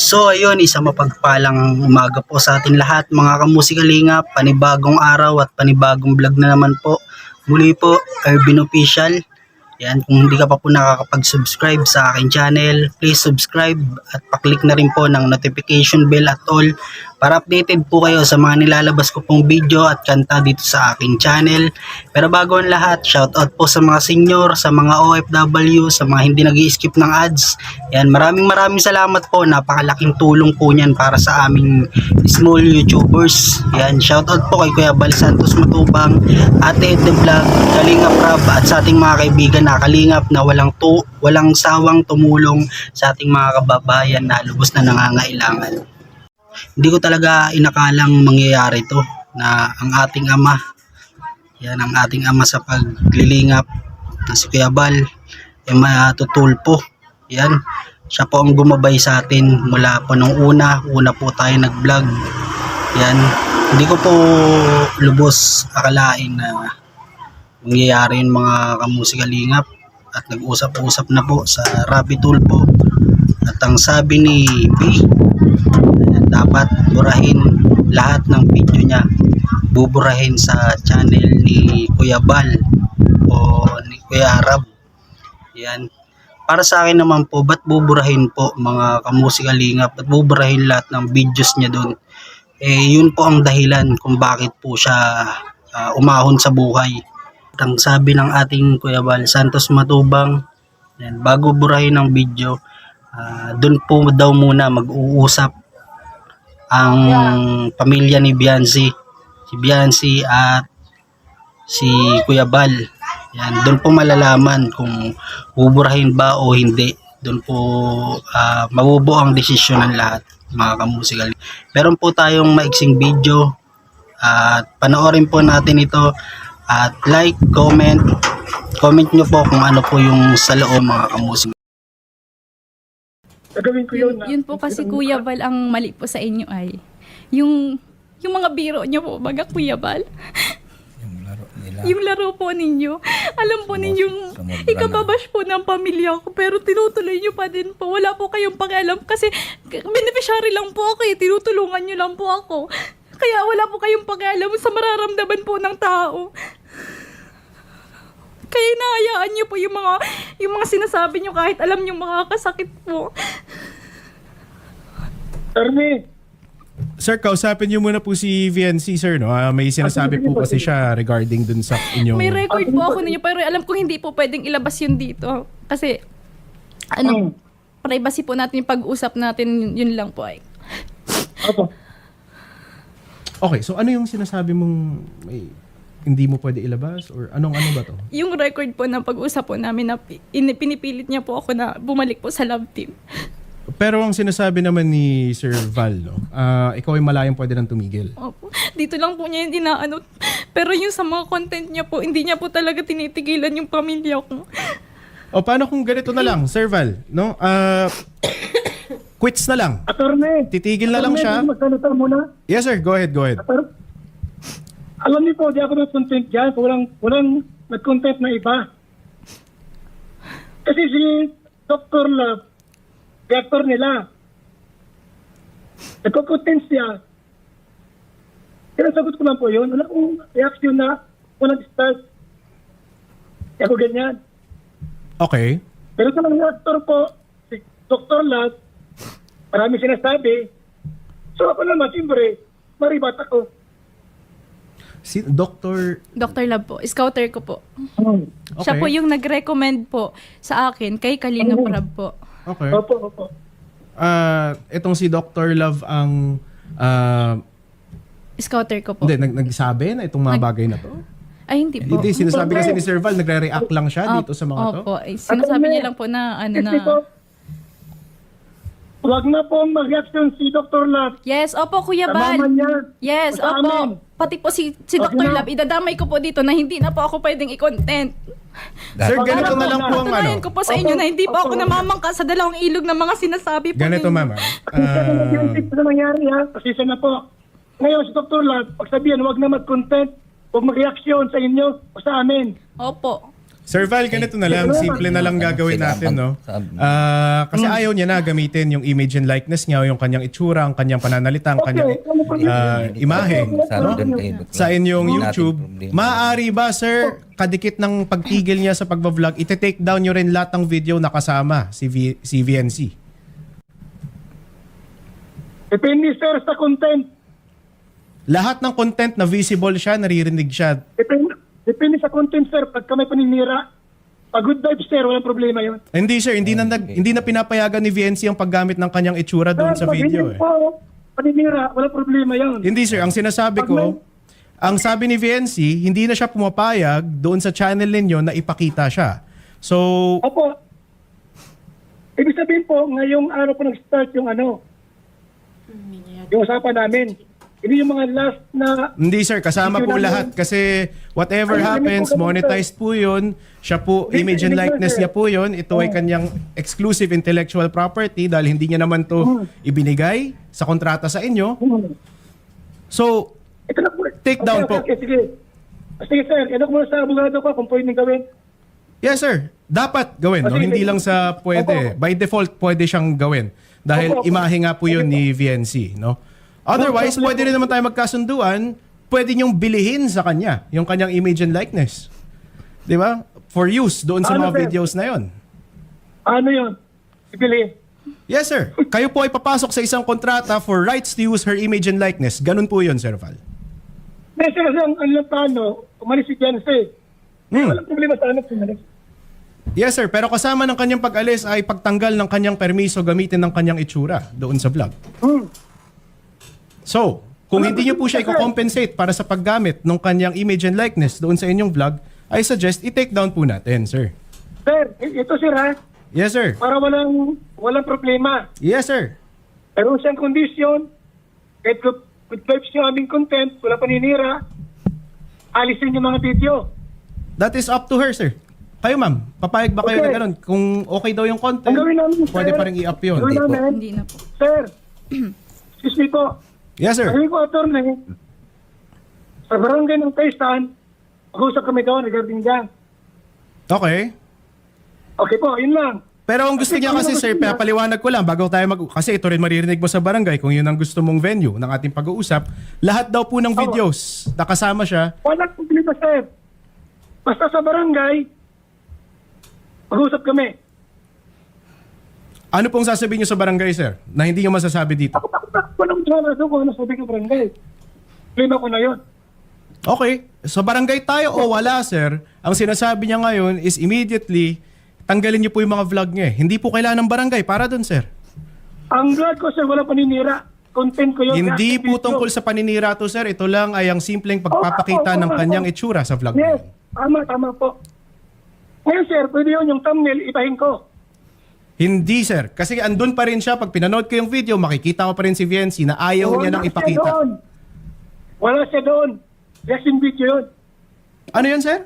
So ayun, isang mapagpalang umaga po sa atin lahat mga kamusikalingap, panibagong araw at panibagong vlog na naman po. Muli po, Ervin Official. Yan, kung hindi ka pa po nakakapag-subscribe sa aking channel, please subscribe at paklik na rin po ng notification bell at all para updated po kayo sa mga nilalabas ko pong video at kanta dito sa aking channel. Pero bago ang lahat, shoutout po sa mga senior, sa mga OFW, sa mga hindi nag-i-skip ng ads. Yan, maraming salamat po, napakalaking tulong po niyan para sa aming small YouTubers. Yan, shoutout po kay Kuya Bal Santos Matubang, Ate Ed The Vlog, Kalingap Rab at sa ating mga kaibigan na kalingap na walang sawang tumulong sa ating mga kababayan na lubos na nangangailangan. Hindi ko talaga inakalang mangyayari to na ang ating ama, yan ang ating ama sa paglilingap na si Kuya Bal ay matutulpo. Yan, siya po ang gumabay sa atin mula po nung una po tayo nag-vlog. Yan, hindi ko po lubos akalain na mangyayari yung mga kamusikalingap at nag-usap-usap na po sa Rapid Tulpo at ang sabi ni B, dapat burahin lahat ng video niya, buburahin sa channel ni Kuya Bal o ni Kuya Rab. Yan, para sa akin naman po, ba't buburahin po mga kamusikalingap at buburahin lahat ng videos niya doon? Yun po ang dahilan kung bakit po siya umahon sa buhay. Ang sabi ng ating Kuya Bal Santos Matubang, yan, bago burahin ng video, doon po daw muna mag-uusap ang pamilya ni Biancy, si Biancy at si Kuya Bal. Yan, doon po malalaman kung buburahin ba o hindi. Doon po mabubuo ang desisyon ng lahat mga kamusikal. Meron po tayong maiksing video at panoorin po natin ito. At like, comment nyo po kung ano po yung sa loob mga kamusik. Gagawin ko yun. Yun po kasi Kuya Bal, ang mali po sa inyo ay yung mga biro nyo po, baga Kuya Bal. Yung laro nila. Yung laro po ninyo. Alam po ninyong ikababash po ng pamilya ko pero tinutuloy nyo pa din po. Wala po kayong pakialam kasi beneficiary lang po ako tinutulungan nyo lang po ako. Kaya wala po kayong pakialam sa mararamdaman po ng tao. Kaya nahayaan niyo po yung mga sinasabi niyo kahit alam niyo makakasakit po. Ernie, Sir, kausapin niyo muna po si VNC, sir, no? May sinasabi po kasi siya regarding dun sa inyong... May record po ako ninyo pero alam kong hindi po pwedeng ilabas yun dito. Kasi, privacy po natin yung pag-usap natin, yun lang po ay. Opo. Okay, so ano yung sinasabi mong hindi mo pwede ilabas? Or ano ba to? Yung record po ng pag-usap po namin na pinipilit niya po ako na bumalik po sa love team. Pero ang sinasabi naman ni Sir Val, no? Ikaw ay malayang pwede nang tumigil. Opo. Dito lang po niya hindi na pero yung sa mga content niya po, hindi niya po talaga tinitigilan yung pamilya ko. O paano kung ganito na lang, Sir Val, no? Quits na lang. Attorney. Titigil na lang siya. Magsalita muna. Yes, sir. Go ahead. Alam niyo po, di ako nag-content dyan. Walang nag-content na iba. Kasi si Dr. Love, director nila, nagko-content siya. Kinasagot ko lang po yun. Wala akong reaction na walang start. Kaya ako ganyan. Okay. Pero sa mga actor po, si Dr. Love, marami sinasabi. So ako naman, siyempre, maribat ako. Si Dr. Love po, scouter ko po. Okay. Siya po yung nag-recommend po sa akin kay Kalingap Rab po. Okay. Opo. Itong si Dr. Love ang... Scouter ko po. Hindi, nagsabi na itong mga bagay na to? Ay, hindi po. Hindi, sinasabi kasi ni Sir Val, nagre-react lang siya dito sa mga to? Opo, sinasabi niya lang po na Kasi po, huwag na po mag-reaction si Dr. Love. Yes, opo Kuya Bal. Tamaman niya. Yes, Sa amin. opo. Pati po si Okay Dr. na. Love, idadamay ko po dito na hindi na po ako pwedeng i-content. Sir, ganito na lang po ang ano. Patunayan ko po sa inyo na hindi po ako namamangka sa dalawang ilog ng mga sinasabi po Ganito, ninyo. mama. Ito na nangyari ha. Pasisa na po. Ngayon si Dr. Love, pagsabihan, huwag na mag-content, huwag mag-reaction sa inyo o sa amin. Opo. Sir Val, ganito na lang. Simple na lang gagawin natin, no? Kasi ayaw niya na gamitin yung image and likeness niya, yung kanyang itsura, ang kanyang pananalita, ang kanyang imahe, no? Sa inyong YouTube. Maaari ba, sir, kadikit ng pagtigil niya sa pagbablog, ite-take down nyo rin lahat ng video na kasama si VNC? Depende, sir, sa content. Lahat ng content na visible siya, naririnig siya. Depende sa content, sir. Pagka may paninira, pag good vibes, sir, walang problema yun. Hindi, sir, hindi na pinapayagan ni VNC ang paggamit ng kanyang itsura doon sa Pag video. hindi po paninira, walang problema yun. Hindi, sir, ang sinasabi ko, ang sabi ni VNC, hindi na siya pumapayag doon sa channel ninyo na ipakita siya. So, Opo. Ibig sabihin po, ngayong araw po nag-start yung yung usapan namin. Hindi yung mga last na... hindi, sir, kasama po lahat kasi whatever happens, monetized po yun. Siya po, image and likeness niya po yun. Ito ay kanyang exclusive intellectual property dahil hindi niya naman to ibinigay sa kontrata sa inyo. So, Ito na po. Take down po. Okay, sige. Sige, sir. Ito ko muna sa abogado ko kung pwedeng gawin. yes, sir, dapat gawin. No? Sige, Hindi sige. lang sa pwede. By default, pwede siyang gawin. Dahil Opo. imahe nga po yun ni VNC. No? Otherwise, pwede rin naman tayo magkasunduan. Pwede niyong bilihin sa kanya yung kanyang image and likeness. Di ba? For use doon sa Ano, mga sir? videos na yon. Ano yun? Ibili. Yes, sir. Kayo po ay papasok sa isang kontrata for rights to use her image and likeness. Ganun po yun, Sir Val. May sir, kasi ang plano, umalis si Janse. Walang problema sa anak. Umalis. Yes, sir. Pero kasama ng kanyang pag-alis ay pagtanggal ng kanyang permiso gamitin ng kanyang itsura doon sa vlog. So, kung hindi niyo po siya i-compensate para sa paggamit ng kanyang image and likeness doon sa inyong vlog, I suggest i-take down po natin, sir. Sir, ito sir ha, Yes, sir. para walang problema. Yes, sir. Pero siyang kondisyon, kahit good vibes yung aming content, wala paninira, alisin yung mga video. That is up to her, sir. Kayo, ma'am, papayag ba kayo Okay. na ganun? Kung okay daw yung content, Ang gawin namin, pwede sir, pa rin i-up yun. gawin namin, Hindi na po. Sir, excuse me po. Yes, sir. Sabi ko, attorney, sa barangay ng Taysan, mag-usap kami doon regarding dyan. Okay. Okay po, yun lang. Pero ang gusto niya kasi, sir, papaliwanag ko lang bago tayo kasi ito rin maririnig mo sa barangay kung yun ang gusto mong venue ng ating pag-uusap. Lahat daw po ng videos nakasama siya. Walang problema, sir. Basta sa barangay, mag-usap kami. Ano pong sasabihin niyo sa barangay, sir, na hindi niyo masasabi dito? Walang problema kung ano sabi ko barangay. Problema ko na yun. Okay. Sa barangay tayo o wala, sir, ang sinasabi niya ngayon is immediately tanggalin niyo po yung mga vlog niya. Hindi po kailangan ng barangay para dun, sir. Ang vlog ko, sir, wala paninira. Content ko yun. Hindi Reaction po video. tungkol sa paninira to, sir. Ito lang ay ang simpleng pagpapakita ng kanyang itsura sa vlog Yes, niya. tama po. Ngayon, sir, pwede yun yung thumbnail, ibahin ko. Hindi, sir. Kasi andun pa rin siya. Pag pinanood ko yung video, makikita ko pa rin si VNC na ayaw niya nang Wala siya ipakita. doon. Wala siya doon. Reaction video yun. Ano yun, sir?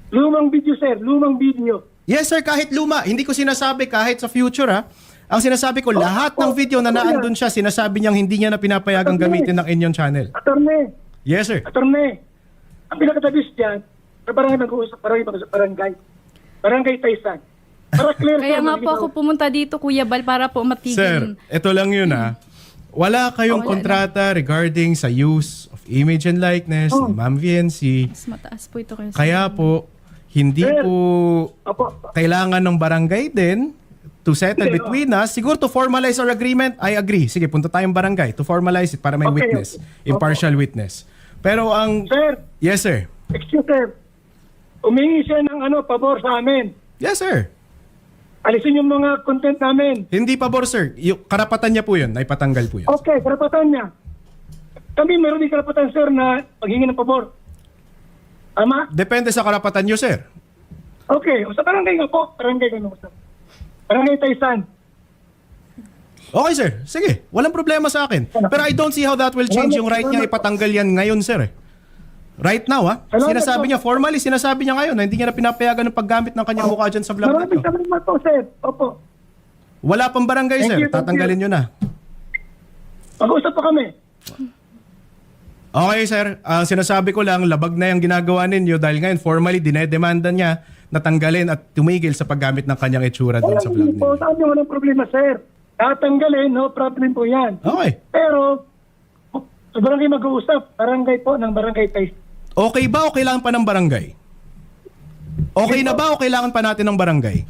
Lumang video, sir. Lumang video. Yes, sir. Kahit luma. Hindi ko sinasabi kahit sa future, ha. Ang sinasabi ko, lahat ng video na naandun siya, sinasabi niyang hindi niya na pinapayagang gamitin ng inyong channel. Attorney. Yes, sir. Attorney. Ang pinakatabis dyan, sa barangay nag-uusap, barangay. Barangay Taysan. Para clear, Kaya sir, nga po ako pumunta dito, Kuya Bal, para po matigil. Sir, ito lang yun, ha. Wala kayong Wala kontrata regarding sa use of image and likeness ni Ma'am VNC. Mas mataas po ito kayo. Kaya po, hindi Sir. po Opo. kailangan ng barangay din to settle between us. Siguro to formalize our agreement, I agree. Sige, punta tayong barangay to formalize it para may Okay, witness, okay. impartial witness. Pero ang... Sir, Yes, sir. excuse sir. Umingi siya ng pabor sa amin. Yes, sir. Alisin yung mga content namin. Hindi pabor, sir. Yung karapatan niya po yun, na ipatanggal po yun. Okay, karapatan niya. Kami meron din karapatan, sir, na paghingi ng pabor. Tama? Depende sa karapatan niyo, sir. Okay, o sa barangay nga po. Barangay nga sir. Barangay Taysan. Okay, sir. Sige. Walang problema sa akin. Pero I don't see how that will change yung right niya ipatanggal yan ngayon, sir. Right now, ha? Sinasabi niya, formally, sinasabi niya ngayon na hindi niya na pinapayagan ng paggamit ng kanyang mukha dyan sa vlog Maraming nito. salamat po, sir. Opo. Wala pang barangay, Thank sir. you, thank Tatanggalin niyo na. Mag-usap pa kami. Okay, sir. Ang sinasabi ko lang, labag na yung ginagawa ninyo dahil ngayon formally dinedemanda niya na tanggalin at tumigil sa paggamit ng kanyang itsura doon sa vlog po, ninyo. sabi mo walang problema, sir. Tatanggalin, no problem po yan. Okay. Pero, sa barangay mag-uusap, barangay po ng barangay tayo. Okay ba o kailangan pa ng barangay? Okay na ba o kailangan pa natin ng barangay?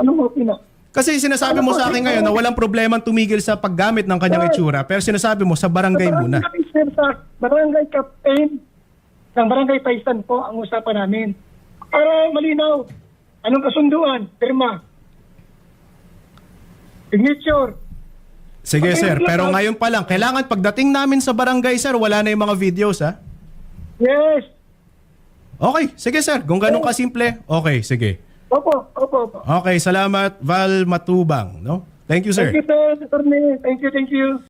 Anong okay na? Kasi sinasabi mo sa akin ngayon na walang problema tumigil sa paggamit ng kanyang itsura, pero sinasabi mo sa barangay muna. Sir, sa barangay captain ng barangay Paisan po ang usapan namin. Para malinaw, anong kasunduan, pirma, signature. Sige sir, pero ngayon pa lang, kailangan pagdating namin sa barangay sir, wala na yung mga videos ha? Yes. Okay, sige sir, kung ganun kasimple, okay, sige. Opo. Okay, salamat Val Matubang, no? Thank you sir. Thank you, sir. Attorney. Thank you.